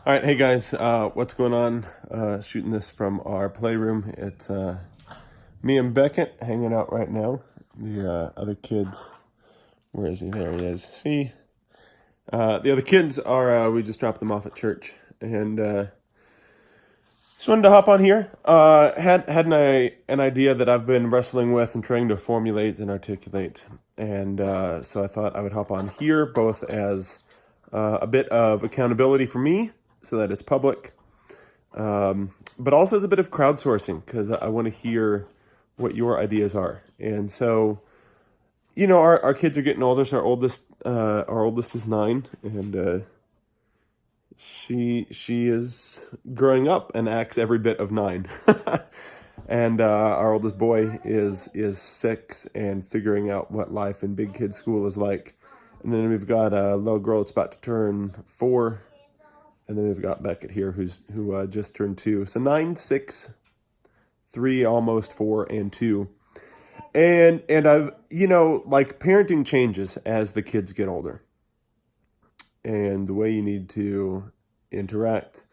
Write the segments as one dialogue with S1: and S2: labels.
S1: All right, hey guys, what's going on? Shooting this from our playroom. It's me and Beckett hanging out right now. The other kids, where is he? There he is. See, the other kids are. We just dropped them off at church, and just wanted to hop on here. Had an idea that I've been wrestling with and trying to formulate and articulate, and so I thought I would hop on here, both as a bit of accountability for me, so that it's public, but also as a bit of crowdsourcing, because I want to hear what your ideas are. And so, our kids are getting older. So our oldest is 9, and she is growing up and acts every bit of 9. And our oldest boy is 6 and figuring out what life in big kid school is like. And then we've got a little girl that's about to turn 4. And then we've got Beckett here, who just turned 2. So 9, 6, 3, almost 4, and 2. And I've, parenting changes as the kids get older. And the way you need to interact,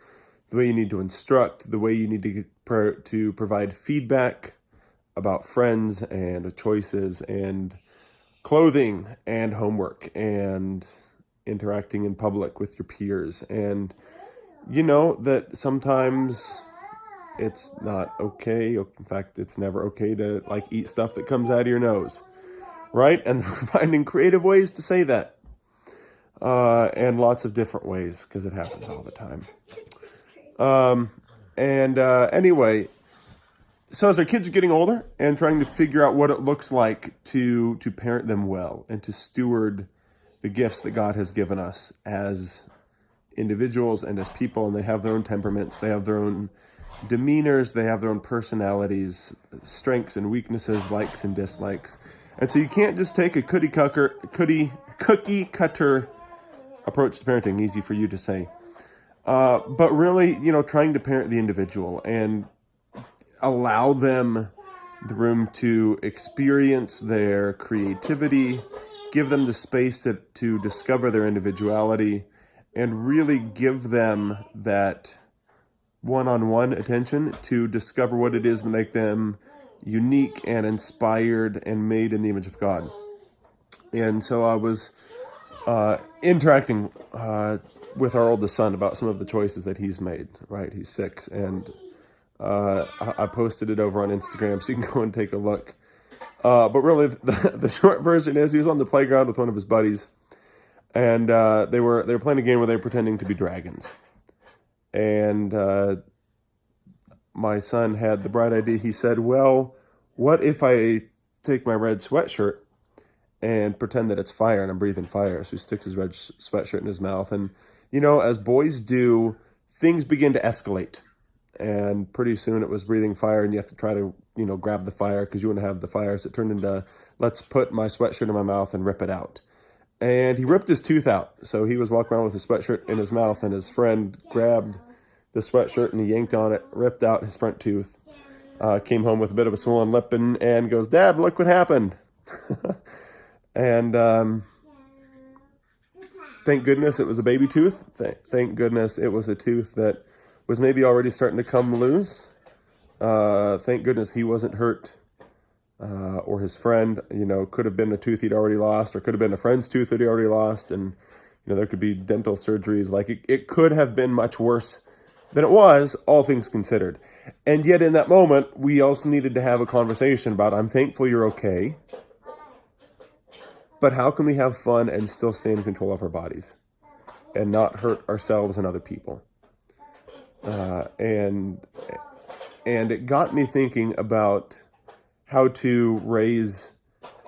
S1: the way you need to instruct, the way you need to provide feedback about friends and choices and clothing and homework and interacting in public with your peers. And that sometimes it's not okay. In fact, it's never okay to eat stuff that comes out of your nose, right? And finding creative ways to say that, and lots of different ways, because it happens all the time. Anyway, so as our kids are getting older and trying to figure out what it looks like to parent them well and to steward the gifts that God has given us as individuals and as people, and they have their own temperaments, they have their own demeanors, they have their own personalities, strengths and weaknesses, likes and dislikes. And so you can't just take a cookie cutter approach to parenting, easy for you to say. But really, trying to parent the individual and allow them the room to experience their creativity, give them the space to discover their individuality, and really give them that one-on-one attention to discover what it is that make them unique and inspired and made in the image of God. And so I was interacting with our oldest son about some of the choices that he's made, right? He's 6, and I posted it over on Instagram, so you can go and take a look. But really, the short version is he was on the playground with one of his buddies, and they were playing a game where they were pretending to be dragons. And my son had the bright idea. He said, well, what if I take my red sweatshirt and pretend that it's fire and I'm breathing fire? So he sticks his red sweatshirt in his mouth. And, as boys do, things begin to escalate. And pretty soon it was breathing fire, and you have to try to, grab the fire because you want to have the fire. So it turned into, let's put my sweatshirt in my mouth and rip it out. And he ripped his tooth out. So he was walking around with his sweatshirt in his mouth, and his friend grabbed the sweatshirt and he yanked on it, ripped out his front tooth. Came home with a bit of a swollen lip and goes, "Dad, look what happened." And thank goodness it was a baby tooth. Thank goodness it was a tooth that was maybe already starting to come loose. Thank goodness he wasn't hurt. Or his friend, could have been a tooth he'd already lost, or could have been a friend's tooth that he already lost. And, there could be dental surgeries. It could have been much worse than it was, all things considered. And yet in that moment, we also needed to have a conversation about, I'm thankful you're okay, but how can we have fun and still stay in control of our bodies and not hurt ourselves and other people? And it got me thinking about how to raise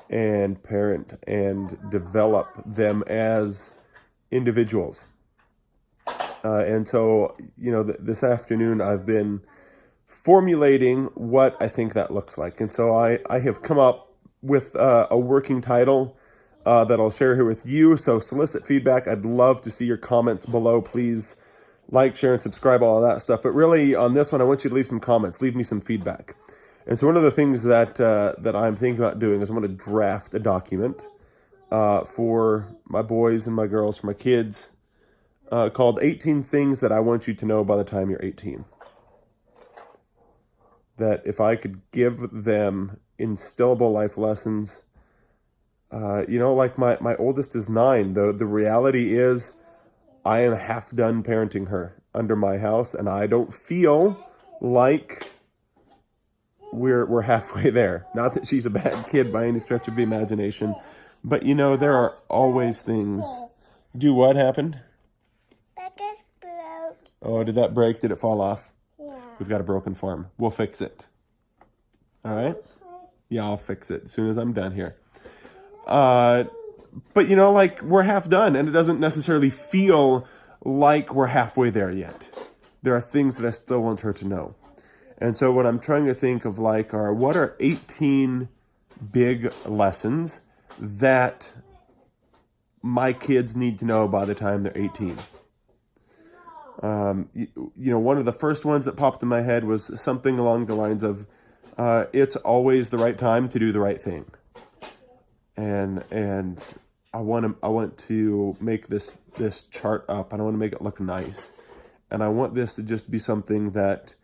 S1: and parent and develop them as individuals. And so, this afternoon I've been formulating what I think that looks like. And so I have come up with a working title that I'll share here with you. So solicit feedback. I'd love to see your comments below. Please like, share, and subscribe, all of that stuff. But really, on this one, I want you to leave some comments. Leave me some feedback. And so one of the things that I'm thinking about doing is I'm going to draft a document for my boys and my girls, for my kids, called 18 Things That I Want You to Know by the Time You're 18. That if I could give them instillable life lessons, like my oldest is 9. The reality is I am half done parenting her under my house, and I don't feel like we're halfway there. Not that she's a bad kid by any stretch of the imagination, but there are always things. Do what happened? Oh, did that break? Did it fall off? Yeah. We've got a broken farm. We'll fix it. All right? Yeah, I'll fix it as soon as I'm done here. But we're half done, and it doesn't necessarily feel like we're halfway there yet. There are things that I still want her to know. And so what I'm trying to think of are what are 18 big lessons that my kids need to know by the time they're 18. One of the first ones that popped in my head was something along the lines of, it's always the right time to do the right thing. And I want to make this chart up, and I want to make it look nice. And I want this to just be something that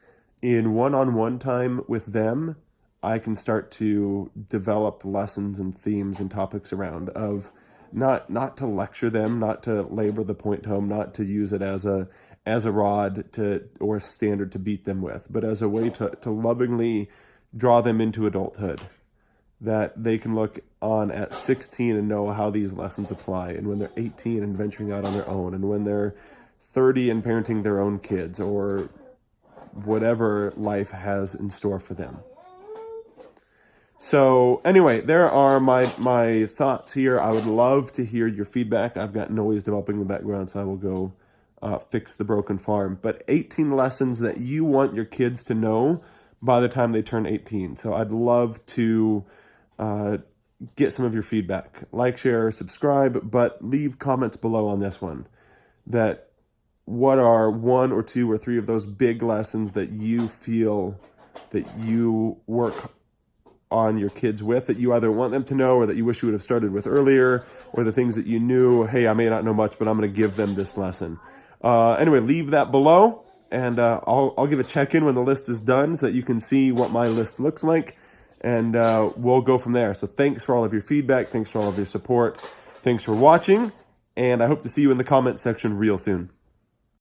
S1: in one-on-one time with them, I can start to develop lessons and themes and topics around, of not to lecture them, not to labor the point home, not to use it as a rod or a standard to beat them with, but as a way to lovingly draw them into adulthood, that they can look on at 16 and know how these lessons apply, and when they're 18 and venturing out on their own, and when they're 30 and parenting their own kids, or whatever life has in store for them. So anyway, there are my thoughts here. I would love to hear your feedback. I've got noise developing in the background, so I will go fix the broken farm. But 18 lessons that you want your kids to know by the time they turn 18. So I'd love to get some of your feedback. Like, share, subscribe, but leave comments below on this one. That what are 1 or 2 or 3 of those big lessons that you feel that you work on your kids with, that you either want them to know or that you wish you would have started with earlier, or the things that you knew, hey, I may not know much, but I'm going to give them this lesson. Anyway, leave that below, and I'll give a check-in when the list is done so that you can see what my list looks like, and we'll go from there. So thanks for all of your feedback. Thanks for all of your support. Thanks for watching, and I hope to see you in the comment section real soon.